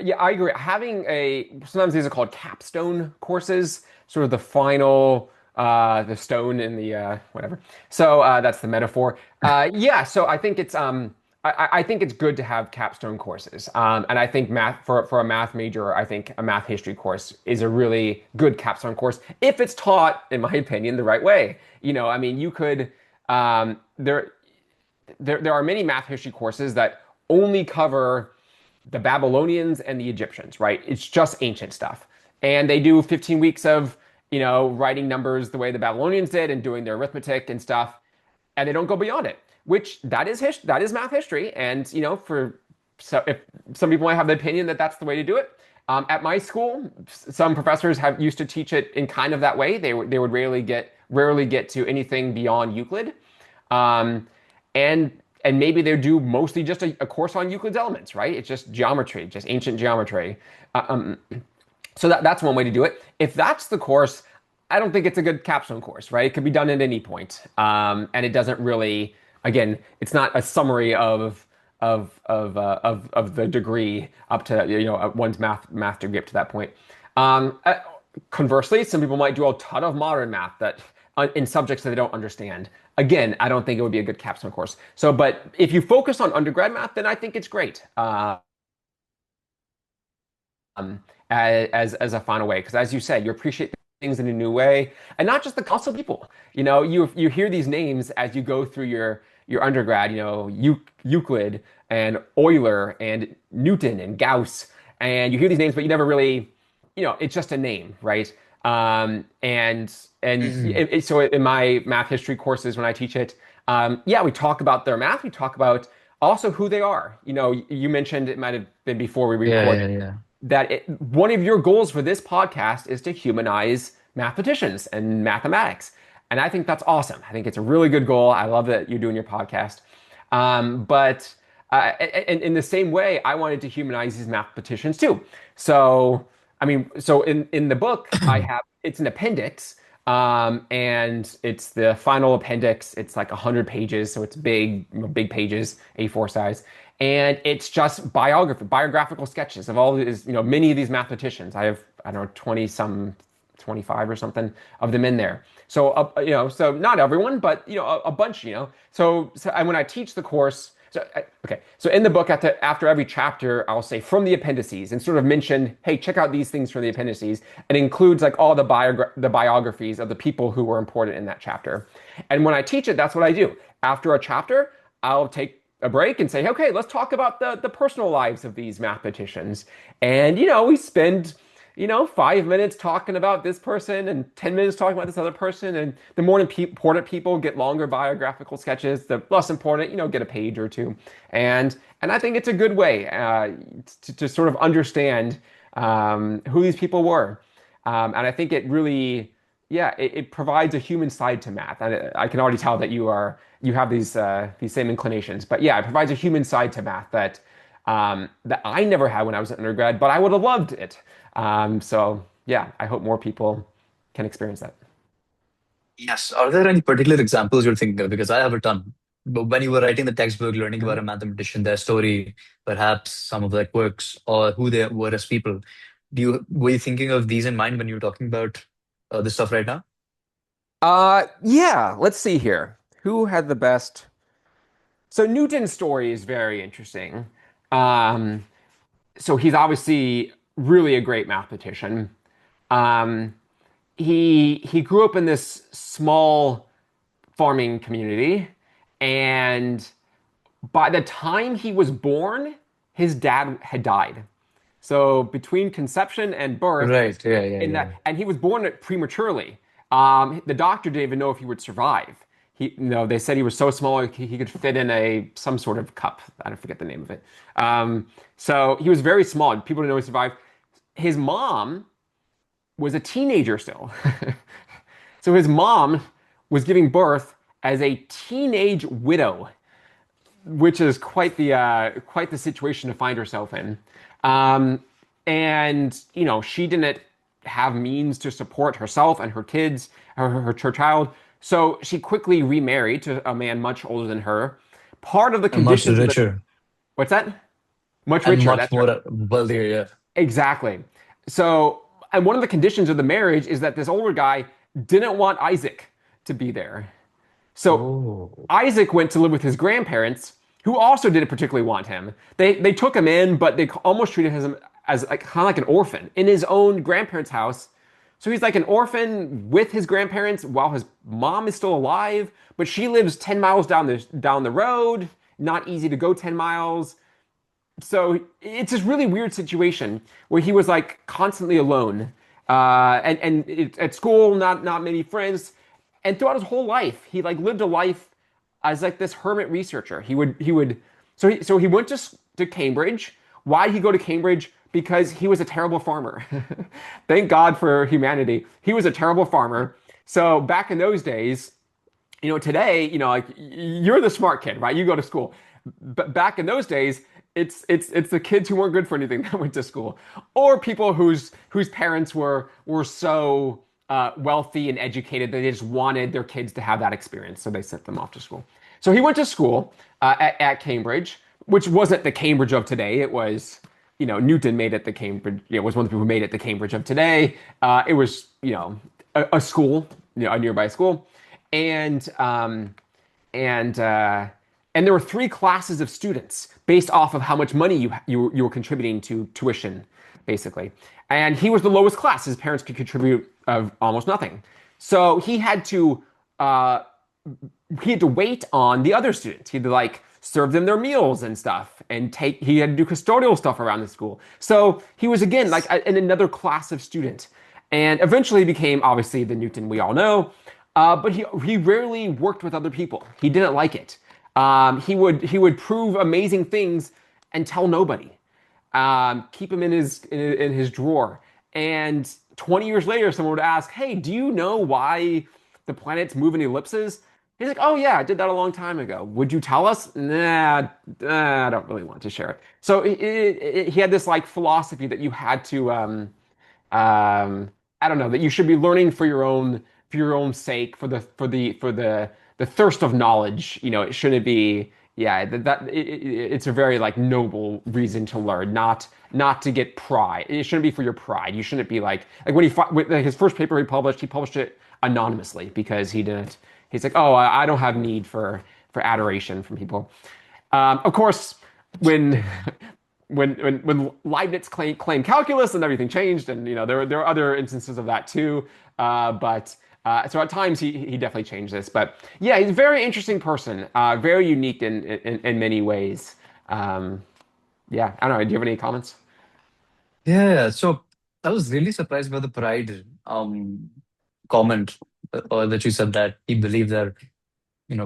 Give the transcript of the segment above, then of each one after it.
Yeah, I agree. Sometimes these are called capstone courses, sort of the final, the stone in the whatever. So that's the metaphor. Yeah, so I think it's good to have capstone courses. And I think math for a math major, I think a math history course is a really good capstone course if it's taught, in my opinion, the right way. I mean, you could there there are many math history courses that only cover the Babylonians and the Egyptians, right? It's just ancient stuff. And they do 15 weeks of, writing numbers the way the Babylonians did and doing their arithmetic and stuff. And they don't go beyond it, which that is math history. And, if some people might have the opinion that that's the way to do it. At my school, some professors have used to teach it in kind of that way. They would rarely get to anything beyond Euclid. Um, and and maybe they do mostly just a course on Euclid's elements, right? It's just geometry, just ancient geometry. Uh, um, so that's one way to do it. If that's the course, I don't think it's a good capstone course, right? It could be done at any point, and it doesn't really. Again, it's not a summary of the degree up to one's math degree up to that point. Um, uh, Conversely, some people might do a ton of modern math that in subjects that they don't understand. Again, I don't think it would be a good capstone course. So, but if you focus on undergrad math, then I think it's great. As a final way, because as you said, you appreciate things in a new way, and not just the also people. You hear these names as you go through your undergrad. Euclid and Euler and Newton and Gauss, and you hear these names, but you never really, it's just a name, right? Mhm. So in my math history courses, when I teach it, yeah, we talk about their math. We talk about also who they are. You mentioned it might have been before we Yeah, recorded yeah, yeah. that one of your goals for this podcast is to humanize mathematicians and mathematics. And I think that's awesome. I think it's a really good goal. I love that you're doing your podcast. But in the same way, I wanted to humanize these mathematicians too. So, I mean, so in the book, it's an appendix, and it's the final appendix. It's like 100 pages, so it's big pages, A4 size, and it's just biographical sketches of all these, many of these mathematicians. I don't know, 20 some, 25 or something of them in there. So, so not everyone, but a bunch. And when I teach the course, okay, so in the book, after every chapter, I'll say from the appendices and sort of mention, hey, check out these things from the appendices. It includes like all the biographies of the people who were important in that chapter. And when I teach it, that's what I do. After a chapter, I'll take a break and say, okay, let's talk about the personal lives of these mathematicians. And we spend 5 minutes talking about this person and 10 minutes talking about this other person. And the more important people get longer biographical sketches, the less important, get a page or two. And I think it's a good way to sort of understand who these people were. And I think it really, yeah, it provides a human side to math. And I can already tell that you have these same inclinations. But yeah, it provides a human side to math that I never had when I was an undergrad, but I would have loved it. So yeah, I hope more people can experience that. Yes. Are there any particular examples you're thinking of? Because I have a ton. But when you were writing the textbook, learning about Mhm. a mathematician, their story, perhaps some of their quirks, or who they were as people, were you thinking of these in mind when you were talking about this stuff right now? Yeah, let's see here. Who had the best? So Newton's story is very interesting. Um, so he's obviously really a great mathematician. Um, he grew up in this small farming community, and by the time he was born, his dad had died. So between conception and birth, Right. Yeah, yeah, in yeah. that, and he was born prematurely. The doctor didn't even know if he would survive. They said he was so small he could fit in some sort of cup. I don't forget the name of it. So he was very small. People didn't know he survived. His mom was a teenager still. So his mom was giving birth as a teenage widow, which is quite the situation to find herself in. Um, and she didn't have means to support herself and her kids, her child. So she quickly remarried to a man much older than her. Part of the And much conditions of the richer. what's that? Much And richer. much That's right. more wealthier. Yeah. Exactly. So, and one of the conditions of the marriage is that this older guy didn't want Isaac to be there. So Oh. Isaac went to live with his grandparents, who also didn't particularly want him. They took him in, but they almost treated him as like kind of like an orphan in his own grandparents' house. So he's like an orphan with his grandparents while his mom is still alive, but she lives 10 miles down the road. Not easy to go 10 miles. So it's this really weird situation where he was like constantly alone, at school, not many friends, and throughout his whole life, he like lived a life as like this hermit researcher. He went to Cambridge. Why did he go to Cambridge? Because he was a terrible farmer. Thank God for humanity. He was a terrible farmer. So back in those days, today, like you're the smart kid, right? You go to school. But back in those days, it's the kids who weren't good for anything that went to school, or people whose parents were so wealthy and educated that they just wanted their kids to have that experience, so they sent them off to school. So he went to school at Cambridge, which wasn't the Cambridge of today. It was, Newton made it the Cambridge. Was one of the people who made it the Cambridge of today. It was, a school, a nearby school, and and uh, and there were three classes of students based off of how much money you were contributing to tuition, basically. And he was the lowest class. His parents could contribute almost nothing, so uh, he had to wait on the other students. He had to like serve them their meals and stuff, and he had to do custodial stuff around the school. So he was again like in another class of student, and eventually became obviously the Newton we all know. But he rarely worked with other people. He didn't like it. He would prove amazing things and tell nobody. Keep him in his drawer. And 20 years later, someone would ask, "Hey, do you know why the planets move in ellipses?" He's like, "Oh yeah, I did that a long time ago. Would you tell us?" Nah, I don't really want to share it. So he had this like philosophy that you had to um, I don't know, that you should be learning for your own sake, for the thirst of knowledge. It shouldn't be, yeah, it's a very like noble reason to learn, not to get pride. It shouldn't be for your pride. You shouldn't be like when like his first paper he published it anonymously because he didn't. He's like, oh, I don't have need for adoration from people. Of course, when when Leibniz claimed calculus and everything changed, and there are other instances of that too. But so at times he definitely changed this. But yeah, he's a very interesting person, very unique in many ways. Um, yeah, I don't know. Do you have any comments? Yeah. So I was really surprised by the pride comment, or that you said that he believed that,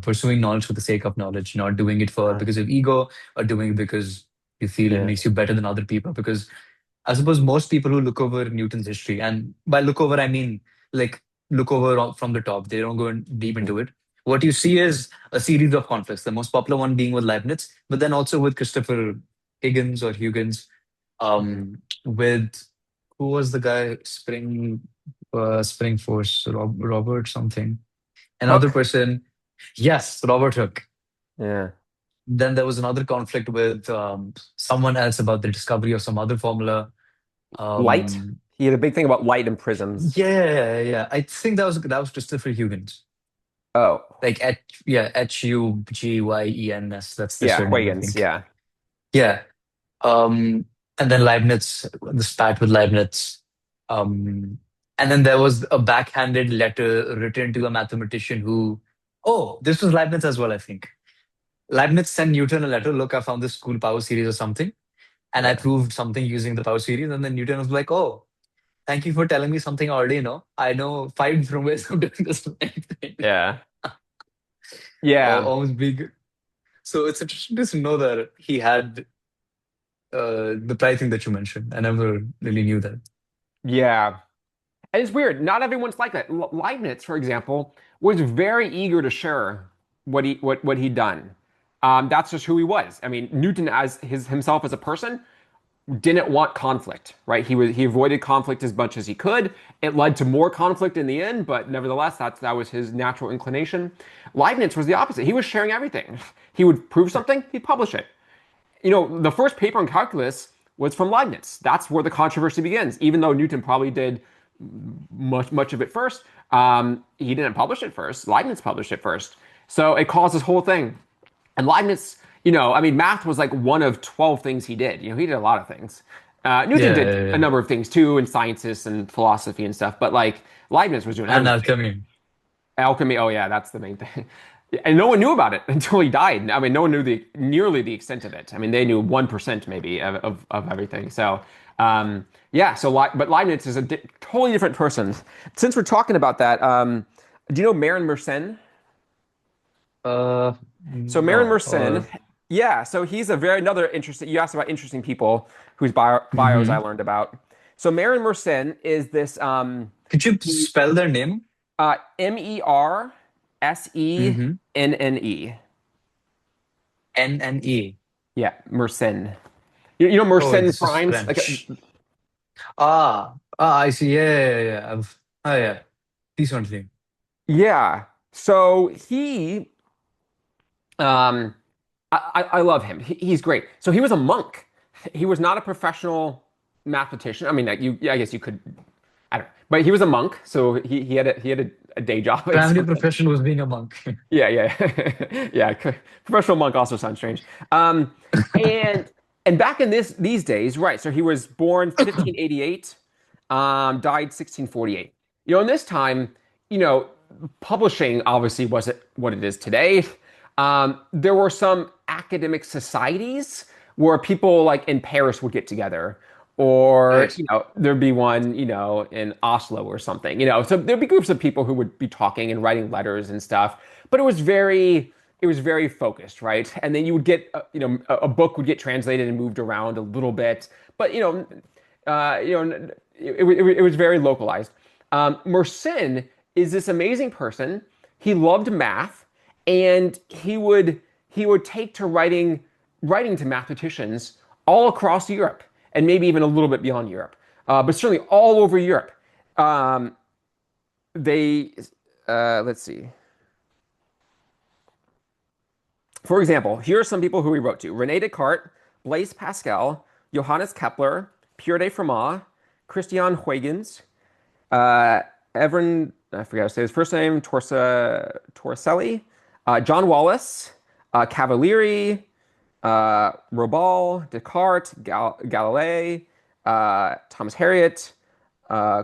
pursuing knowledge for the sake of knowledge, not doing it for Uh, because of ego, or doing it because you feel it yeah. makes you better than other people. Because I suppose most people who look over Newton's history, and by look over, I mean like look over from the top, they don't go in deep into it. What you see is a series of conflicts, the most popular one being with Leibniz, but then also with Christopher Higgins or Huygens, Mhm. with who was the guy, Spring Force, Robert something. Another Hook. person, yes, Robert Hooke. Yeah. Then there was another conflict with someone else about the discovery of some other formula. Light. Um, He had a big thing about light and prisms. yeah, yeah. I think that was Christopher Huygens. Oh, Like Hugyens. That's the yeah, surname, I Huygens. think. Yeah. Yeah. Um, and then Leibniz, the spat with Leibniz. Um, and then there was a backhanded letter written to a mathematician who, oh, this was Leibniz as well, I think. Leibniz sent Newton a letter. Look, I found this cool power series or something, and I Yeah. proved something using the power series. And then Newton was like, "Oh, thank you for telling me something I already know. I know five different ways of doing this same thing." Yeah. Or Yeah. almost big. So it's interesting to know that he had the pride thing that you mentioned. I never really knew that. Yeah. And it's weird. Not everyone's like that. Leibniz, for example, was very eager to share what he'd done. That's just who he was. I mean, Newton, as himself as a person, didn't want conflict, right? He avoided conflict as much as he could. It led to more conflict in the end, but nevertheless, that was his natural inclination. Leibniz was the opposite. He was sharing everything. He would prove something, he'd publish it. the first paper on calculus was from Leibniz. That's where the controversy begins. Even though Newton probably did much of it first, he didn't publish it first. Leibniz published it first. So it caused this whole thing. And Leibniz, I mean, math was like one of 12 things he did. He did a lot of things. Newton Yeah, did yeah, a yeah. number of things too, in sciences and philosophy and stuff. But like Leibniz was doing And everything. alchemy. Alchemy, oh yeah, that's the main thing. And no one knew about it until he died. I mean, no one knew nearly the extent of it. I mean, they knew 1% maybe of everything. So, yeah, but Leibniz is a totally different person. Since we're talking about that, do you know Marin Mersenne? So Marin No. Mersenne, yeah, so he's another interesting, you asked about interesting people whose bios I Mhm. learned about. So Marin Mersenne is this, Could you he, spell their name? Mersenne. Mm-hmm. N-N-E. Yeah, Mersenne. You know Oh, Mersenne this is primes? Like, French. I see. Yeah, yeah, yeah, yeah. Oh, yeah. Please continue. yeah. So um, I love him. He's great. So he was a monk. He was not a professional mathematician. I mean, I guess you could, I don't know, but he was a monk. So he had a day job and Family something. profession was being a monk. Yeah, yeah, yeah. Professional monk also sounds strange. And back in these days, right? So he was born 1588, died 1648. In this time, you know, publishing obviously wasn't what it is today. There were some academic societies where people like in Paris would get together, or Right. there'd be one in Oslo or something. So there'd be groups of people who would be talking and writing letters and stuff. But it was very focused, right? And then you would get a book would get translated and moved around a little bit, but it was very localized. Mersenne is this amazing person. He loved math, and he would take to writing to mathematicians all across Europe, and maybe even a little bit beyond Europe, but certainly all over Europe. Um, they let's see. For example, here are some people who he wrote to: René Descartes, Blaise Pascal, Johannes Kepler, Pierre de Fermat, Christian Huygens, uh, Evren, I forgot to say his first name, Torricelli, John Wallace, Cavalieri, Robal, Descartes, Galilei, Thomas Harriot,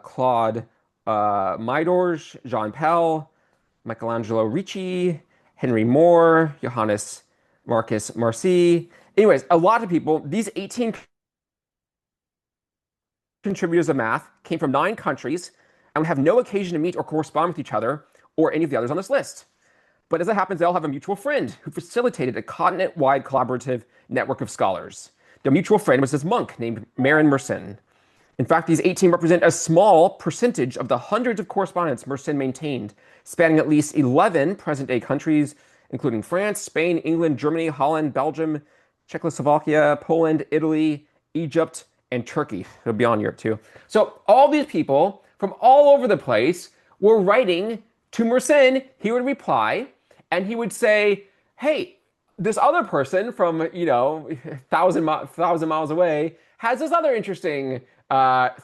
Claude Meydorj, Jean Pell, Michelangelo Ricci, Henry Moore, Johannes Marcus Marci. Anyways, a lot of people, these 18 contributors of math came from 9 countries and would have no occasion to meet or correspond with each other or any of the others on this list. But as it happens, they all have a mutual friend who facilitated a continent-wide collaborative network of scholars. The mutual friend was this monk named Marin Mersenne. In fact, these 18 represent a small percentage of the hundreds of correspondence Mersenne maintained, spanning at least 11 present-day countries, including France, Spain, England, Germany, Holland, Belgium, Czechoslovakia, Poland, Italy, Egypt, and Turkey. It'll be on Europe too. So all these people from all over the place were writing to Mersenne. He would reply, and he would say, "Hey, this other person from thousand miles away has this other interesting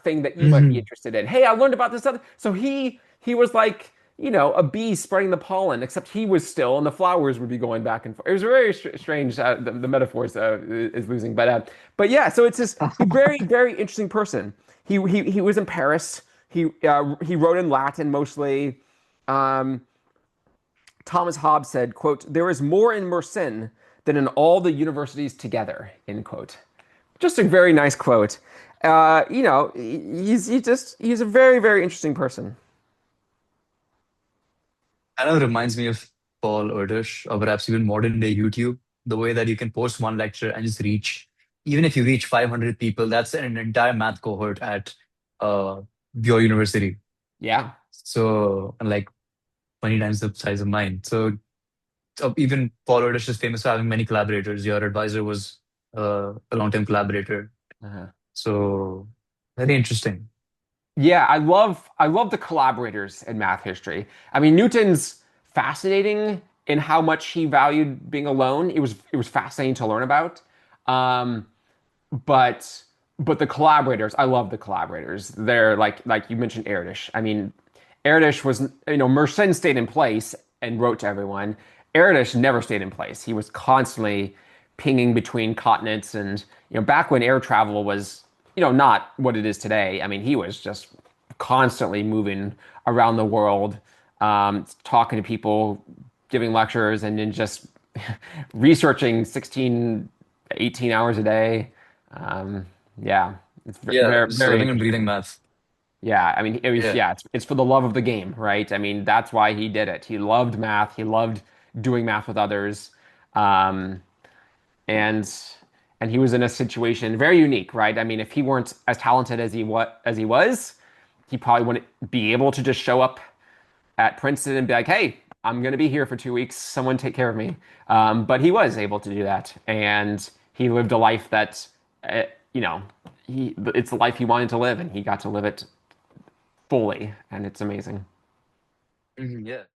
thing that you might be Hmm. interested in. Hey, I learned about this other." So he was like a bee spreading the pollen, except he was still, and the flowers would be going back and forth. It was very strange. The metaphors is losing, but yeah. So it's this very very interesting person. He was in Paris. He wrote in Latin mostly. Um, Thomas Hobbes said, quote, "There is more in Mersenne than in all the universities together," end quote. Just a very nice quote. He's a very, very interesting person. Kind of reminds me of Paul Erdős, or perhaps even modern day YouTube. The way that you can post one lecture and just reach, even if you reach 500 people, that's an entire math cohort at uh, your university. Yeah. So, and like 20 times the size of mine. So, even Paul Erdős is famous for having many collaborators. Your advisor was a long-time collaborator. Uh-huh. So, very interesting. Yeah, I love the collaborators in math history. I mean, Newton's fascinating in how much he valued being alone. It was fascinating to learn about. Um, but but the collaborators, I love the collaborators. They're like you mentioned Erdős. I mean, Erdős was, Mersenne stayed in place and wrote to everyone. Erdős never stayed in place. He was constantly pinging between continents, and back when air travel was not what it is today. I mean, he was just constantly moving around the world, talking to people, giving lectures, and then just researching 16, 18 hours a day. Um, yeah, it's Yeah, very, just very living and breathing interesting. math. Yeah, I mean, it was, Yeah. yeah, it's for the love of the game, right? I mean, that's why he did it. He loved math. He loved doing math with others. Um, and and he was in a situation very unique, right? I mean, if he weren't as talented as he was, he probably wouldn't be able to just show up at Princeton and be like, "Hey, I'm going to be here for 2 weeks. Someone take care of me." But he was able to do that, and he lived a life that, uh, you know, it's the life he wanted to live, and he got to live it fully, and it's amazing. Mhm, yeah.